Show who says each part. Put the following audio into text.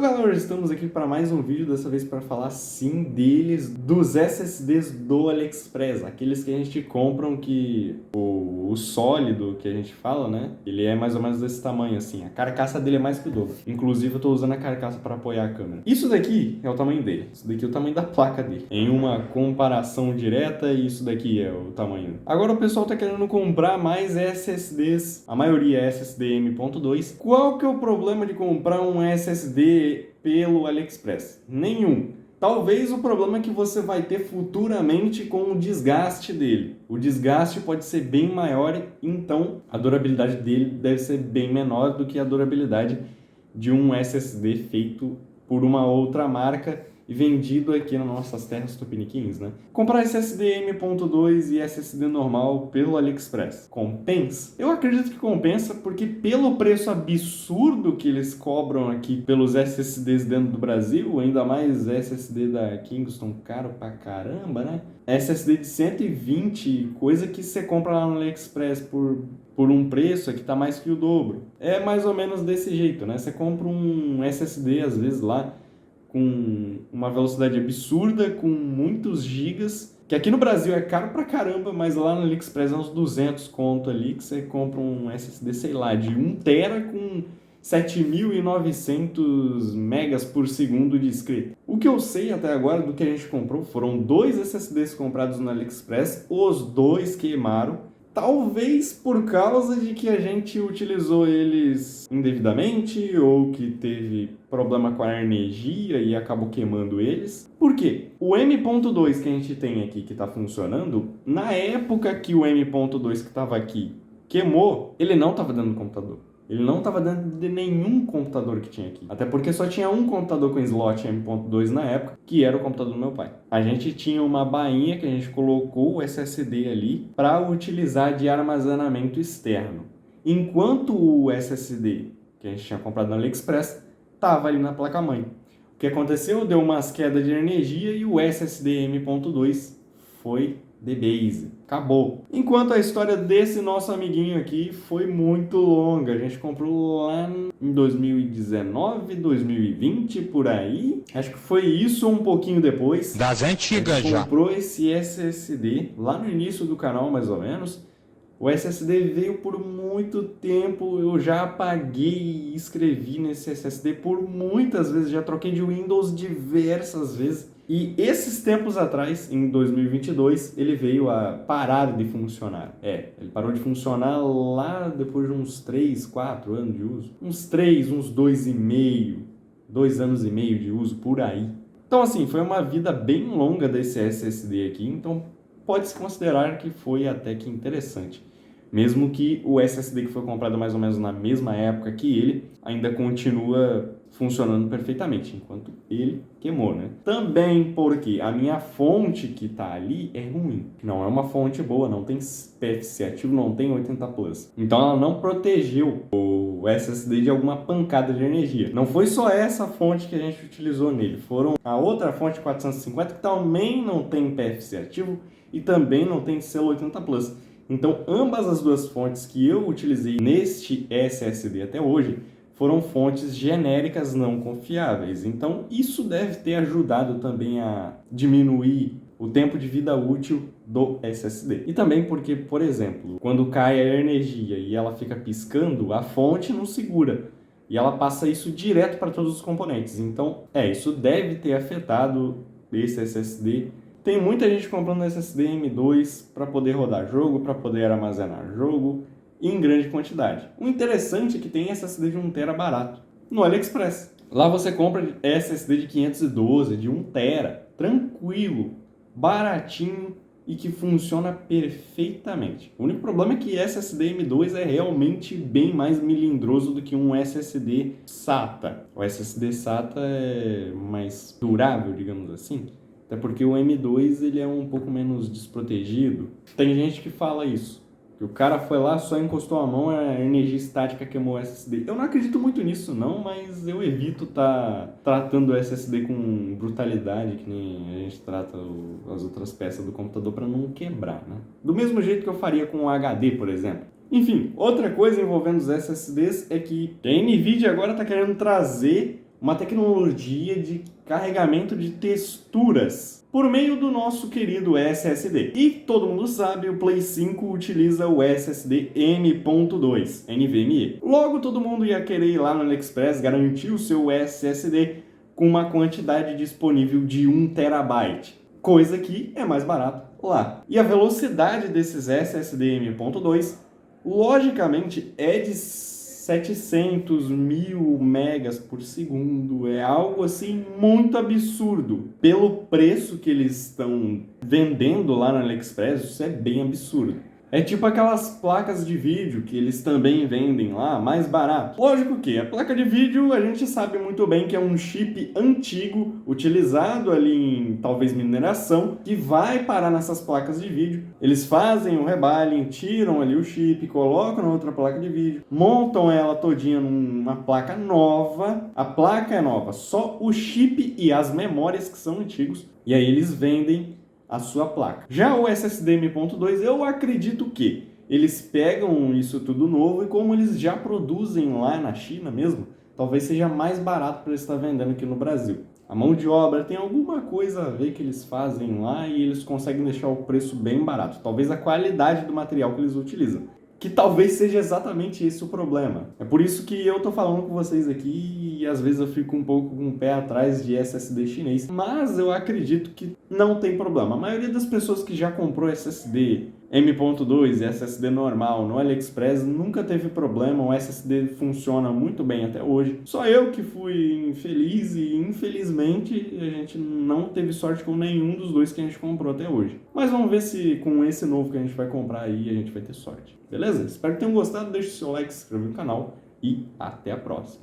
Speaker 1: Então galera, estamos aqui para mais um vídeo, dessa vez para falar sim deles, dos SSDs do AliExpress, aqueles que a gente compra que o sólido que a gente fala, né, ele é mais ou menos desse tamanho assim, a carcaça dele é mais que o dobro, inclusive eu estou usando a carcaça para apoiar a câmera. Isso daqui é o tamanho dele, isso daqui é o tamanho da placa dele, em uma comparação direta, isso daqui é o tamanho. Agora o pessoal está querendo comprar mais SSDs, a maioria é SSD M.2, qual que é o problema de comprar um SSD pelo AliExpress? Nenhum. Talvez o problema é que você vai ter futuramente com o desgaste dele. O desgaste pode ser bem maior, então a durabilidade dele deve ser bem menor do que a durabilidade de um SSD feito por uma outra marca e vendido aqui nas nossas terras tupiniquins, né? Comprar SSD M.2 e SSD normal pelo AliExpress compensa? Eu acredito que compensa porque pelo preço absurdo que eles cobram aqui pelos SSDs dentro do Brasil, ainda mais SSD da Kingston, caro pra caramba, né? SSD de 120, coisa que você compra lá no AliExpress por um preço que tá mais que o dobro. É mais ou menos desse jeito, né? Você compra um SSD às vezes lá com uma velocidade absurda, com muitos gigas, que aqui no Brasil é caro pra caramba, mas lá no AliExpress é uns 200 conto ali, que você compra um SSD, sei lá, de 1 tera com 7.900 megas por segundo de escrita. O que eu sei até agora do que a gente comprou foram 2 SSDs comprados no AliExpress, os 2 queimaram, talvez por causa de que a gente utilizou eles indevidamente ou que teve problema com a energia e acabou queimando eles. Por quê? O M.2 que a gente tem aqui que está funcionando, na época que o M.2 que estava aqui queimou, ele não estava dentro do computador. Ele não estava dentro de nenhum computador que tinha aqui. Até porque só tinha um computador com slot M.2 na época, que era o computador do meu pai. A gente tinha uma bainha que a gente colocou o SSD ali para utilizar de armazenamento externo. Enquanto o SSD que a gente tinha comprado no AliExpress estava ali na placa-mãe. O que aconteceu? Deu umas quedas de energia e o SSD M.2 foi de base. Acabou. Enquanto a história desse nosso amiguinho aqui foi muito longa. A gente comprou lá em 2019, 2020, por aí. Acho que foi isso um pouquinho depois.
Speaker 2: Das antigas já.
Speaker 1: Comprou esse SSD lá no início do canal, mais ou menos. O SSD veio por muito tempo, eu já apaguei e escrevi nesse SSD por muitas vezes, já troquei de Windows diversas vezes. E esses tempos atrás, em 2022, ele veio a parar de funcionar. Ele parou de funcionar lá depois de uns 3, 4 anos de uso. Uns 2 anos e meio de uso por aí. Então assim, foi uma vida bem longa desse SSD aqui, então pode-se considerar que foi até que interessante. Mesmo que o SSD que foi comprado mais ou menos na mesma época que ele ainda continua funcionando perfeitamente, enquanto ele queimou, né? Também porque a minha fonte que tá ali é ruim. Não é uma fonte boa, não tem PFC ativo, não tem 80 Plus. Então ela não protegeu o SSD de alguma pancada de energia. Não foi só essa fonte que a gente utilizou nele, foram a outra fonte 450 que também não tem PFC ativo e também não tem selo 80 Plus. Então, ambas as duas fontes que eu utilizei neste SSD até hoje foram fontes genéricas não confiáveis. Então, isso deve ter ajudado também a diminuir o tempo de vida útil do SSD. E também porque, por exemplo, quando cai a energia e ela fica piscando, a fonte não segura. E ela passa isso direto para todos os componentes. Então, isso deve ter afetado esse SSD. Tem muita gente comprando SSD M.2 para poder rodar jogo, para poder armazenar jogo em grande quantidade. O interessante é que tem SSD de 1 tera barato no AliExpress. Lá você compra SSD de 512, de 1 tera, tranquilo, baratinho e que funciona perfeitamente. O único problema é que SSD M.2 é realmente bem mais melindroso do que um SSD SATA. O SSD SATA é mais durável, digamos assim. Até porque o M.2 ele é um pouco menos desprotegido. Tem gente que fala isso, que o cara foi lá, só encostou a mão, a energia estática queimou o SSD. Eu não acredito muito nisso não, mas eu evito estar tratando o SSD com brutalidade, que nem a gente trata as outras peças do computador para não quebrar, né? Do mesmo jeito que eu faria com o HD, por exemplo. Enfim, outra coisa envolvendo os SSDs é que a NVIDIA agora está querendo trazer uma tecnologia de carregamento de texturas por meio do nosso querido SSD. E todo mundo sabe, o Play 5 utiliza o SSD M.2, NVMe. Logo, todo mundo ia querer ir lá no AliExpress garantir o seu SSD com uma quantidade disponível de 1 TB, coisa que é mais barato lá. E a velocidade desses SSD M.2, logicamente, é de 700.000 megas por segundo. É algo assim muito absurdo. Pelo preço que eles estão vendendo lá no AliExpress, isso é bem absurdo. É tipo aquelas placas de vídeo que eles também vendem lá, mais barato. Lógico que a placa de vídeo a gente sabe muito bem que é um chip antigo, utilizado ali em talvez mineração, que vai parar nessas placas de vídeo. Eles fazem o rebaling, tiram ali o chip, colocam na outra placa de vídeo, montam ela todinha numa placa nova. A placa é nova, só o chip e as memórias que são antigos, e aí eles vendem a sua placa. Já o SSD M.2, eu acredito que eles pegam isso tudo novo e como eles já produzem lá na China mesmo, talvez seja mais barato para eles estar vendendo aqui no Brasil. A mão de obra tem alguma coisa a ver que eles fazem lá e eles conseguem deixar o preço bem barato. Talvez a qualidade do material que eles utilizam, que talvez seja exatamente esse o problema. É por isso que eu tô falando com vocês aqui e às vezes eu fico um pouco com o pé atrás de SSD chinês, mas eu acredito que não tem problema. A maioria das pessoas que já comprou SSD M.2 e SSD normal no AliExpress nunca teve problema, o SSD funciona muito bem até hoje. Só eu que fui infeliz e infelizmente a gente não teve sorte com nenhum dos dois que a gente comprou até hoje. Mas vamos ver se com esse novo que a gente vai comprar aí a gente vai ter sorte. Beleza? Espero que tenham gostado, deixe o seu like, se inscreva no canal e até a próxima.